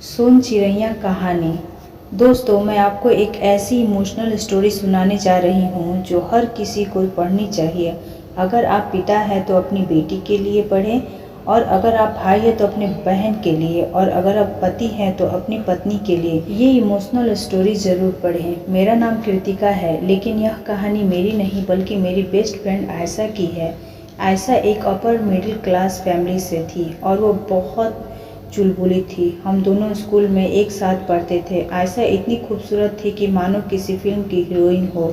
सोन चिड़ैया कहानी। दोस्तों, मैं आपको एक ऐसी इमोशनल स्टोरी सुनाने जा रही हूँ जो हर किसी को पढ़नी चाहिए। अगर आप पिता हैं तो अपनी बेटी के लिए पढ़ें, और अगर आप भाई हैं तो अपने बहन के लिए, और अगर आप पति हैं तो अपनी पत्नी के लिए ये इमोशनल स्टोरी ज़रूर पढ़ें। मेरा नाम कृतिका है, लेकिन यह कहानी मेरी नहीं बल्कि मेरी बेस्ट फ्रेंड आयशा की है। आयशा एक अपर मिडिल क्लास फैमिली से थी और वो बहुत चुलबुली थी। हम दोनों स्कूल में एक साथ पढ़ते थे। आयशा इतनी खूबसूरत थी कि मानो किसी फिल्म की हीरोइन हो।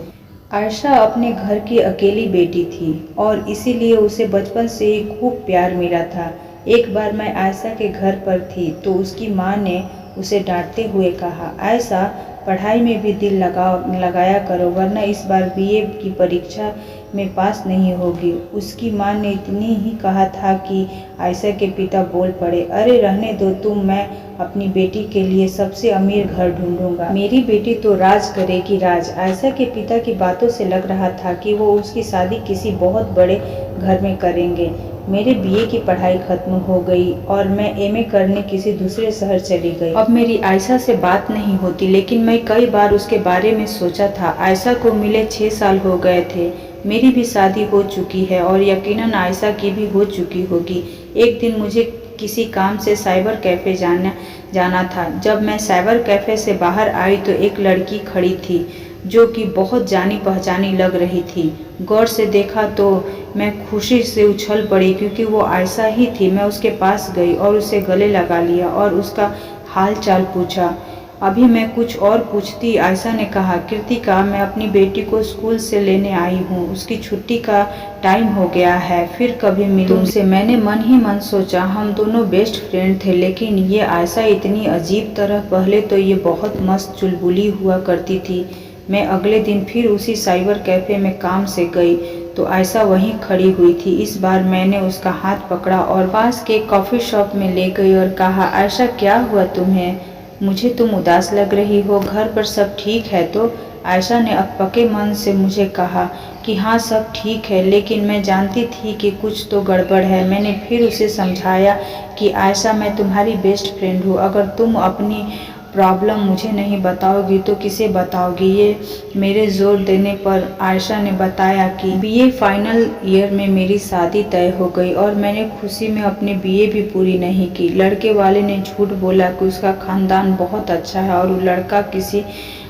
आयशा अपने घर की अकेली बेटी थी और इसीलिए उसे बचपन से ही खूब प्यार मिला था। एक बार मैं आयशा के घर पर थी तो उसकी माँ ने उसे डांटते हुए कहा, आयशा, पढ़ाई में भी दिल लगाया करो, वरना इस बार बीए की परीक्षा में पास नहीं होगी। उसकी माँ ने इतनी ही कहा था कि आयशा के पिता बोल पड़े, अरे रहने दो तुम, मैं अपनी बेटी के लिए सबसे अमीर घर ढूंढूंगा। मेरी बेटी तो राज करेगी राज। आयशा के पिता की बातों से लग रहा था कि वो उसकी शादी किसी बहुत बड़े घर में करेंगे। मेरे बीए की पढ़ाई खत्म हो गई और मैं एमए करने किसी दूसरे शहर चली गई। अब मेरी आयशा से बात नहीं होती, लेकिन मैं कई बार उसके बारे में सोचा था। आयशा को मिले 6 साल हो गए थे। मेरी भी शादी हो चुकी है और यकीनन आयशा की भी हो चुकी होगी। एक दिन मुझे किसी काम से साइबर कैफ़े जाना था। जब मैं साइबर कैफ़े से बाहर आई तो एक लड़की खड़ी थी जो कि बहुत जानी पहचानी लग रही थी। गौर से देखा तो मैं खुशी से उछल पड़ी क्योंकि वो आयशा ही थी। मैं उसके पास गई और उसे गले लगा लिया और उसका हाल चाल पूछा। अभी मैं कुछ और पूछती, आयशा ने कहा, कृतिका, मैं अपनी बेटी को स्कूल से लेने आई हूँ। उसकी छुट्टी का टाइम हो गया है, फिर कभी मिलूँ तुमसे। मैंने मन ही मन सोचा हम दोनों बेस्ट फ्रेंड थे, लेकिन ये आयशा इतनी अजीब तरह। पहले तो ये बहुत मस्त चुलबुली हुआ करती थी। मैं अगले दिन फिर उसी साइबर कैफ़े में काम से गई तो आयशा वहीं खड़ी हुई थी। इस बार मैंने उसका हाथ पकड़ा और पास के कॉफ़ी शॉप में ले गई और कहा, आयशा, क्या हुआ तुम्हें? मुझे तुम उदास लग रही हो। घर पर सब ठीक है तो? आयशा ने अकबके मन से मुझे कहा कि हाँ, सब ठीक है, लेकिन मैं जानती थी कि कुछ तो गड़बड़ है। मैंने फिर उसे समझाया कि आयशा, मैं तुम्हारी बेस्ट फ्रेंड हूँ। अगर तुम अपनी प्रॉब्लम मुझे नहीं बताओगी तो किसे बताओगी? ये मेरे जोर देने पर आयशा ने बताया कि बीए फाइनल ईयर में मेरी शादी तय हो गई और मैंने खुशी में अपनी बीए भी पूरी नहीं की। लड़के वाले ने झूठ बोला कि उसका खानदान बहुत अच्छा है और वो लड़का किसी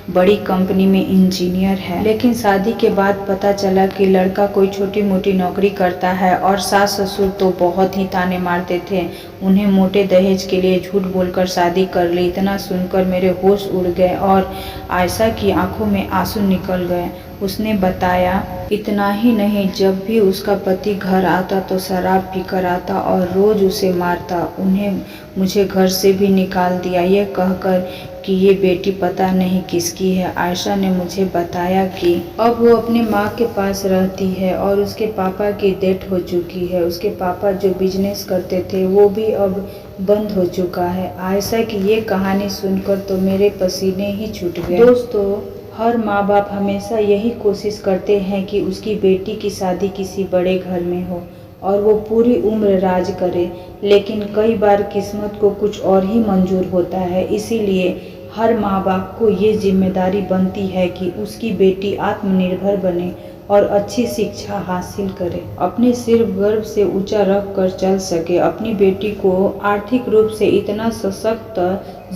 बड़ी कंपनी में इंजीनियर है, लेकिन शादी के बाद पता चला कि लड़का कोई छोटी मोटी नौकरी करता है और सास ससुर तो बहुत ही ताने मारते थे। उन्हें मोटे दहेज के लिए झूठ बोलकर शादी कर ली। इतना सुनकर मेरे होश उड़ गए और आयशा की आंखों में आंसू निकल गए। उसने बताया, इतना ही नहीं, जब भी उसका पति घर आता तो शराब पीकर आता और रोज उसे मारता। उन्हें मुझे घर से भी निकाल दिया, ये कहकर कि ये बेटी पता नहीं किसकी है। आयशा ने मुझे बताया कि अब वो अपनी माँ के पास रहती है और उसके पापा की डेथ हो चुकी है। उसके पापा जो बिजनेस करते थे वो भी अब बंद हो चुका है। आयशा की ये कहानी सुनकर तो मेरे पसीने ही छूट गए। दोस्तों, हर माँ बाप हमेशा यही कोशिश करते हैं कि उसकी बेटी की शादी किसी बड़े घर में हो और वो पूरी उम्र राज करे, लेकिन कई बार किस्मत को कुछ और ही मंजूर होता है। इसीलिए हर माँ बाप को ये जिम्मेदारी बनती है कि उसकी बेटी आत्मनिर्भर बने और अच्छी शिक्षा हासिल करे, अपने सिर गर्व से ऊंचा रख कर चल सके। अपनी बेटी को आर्थिक रूप से इतना सशक्त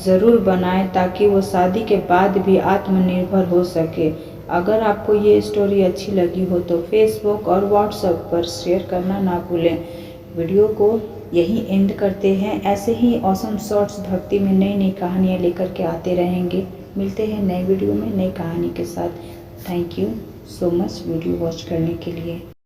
ज़रूर बनाए ताकि वो शादी के बाद भी आत्मनिर्भर हो सके। अगर आपको ये स्टोरी अच्छी लगी हो तो फेसबुक और व्हाट्सएप पर शेयर करना ना भूलें। वीडियो को यहीं एंड करते हैं। ऐसे ही ऑसम शॉर्ट्स भक्ति में नई नई कहानियाँ लेकर के आते रहेंगे। मिलते हैं नए वीडियो में नई कहानी के साथ। Thank you so much video watch करने के लिए।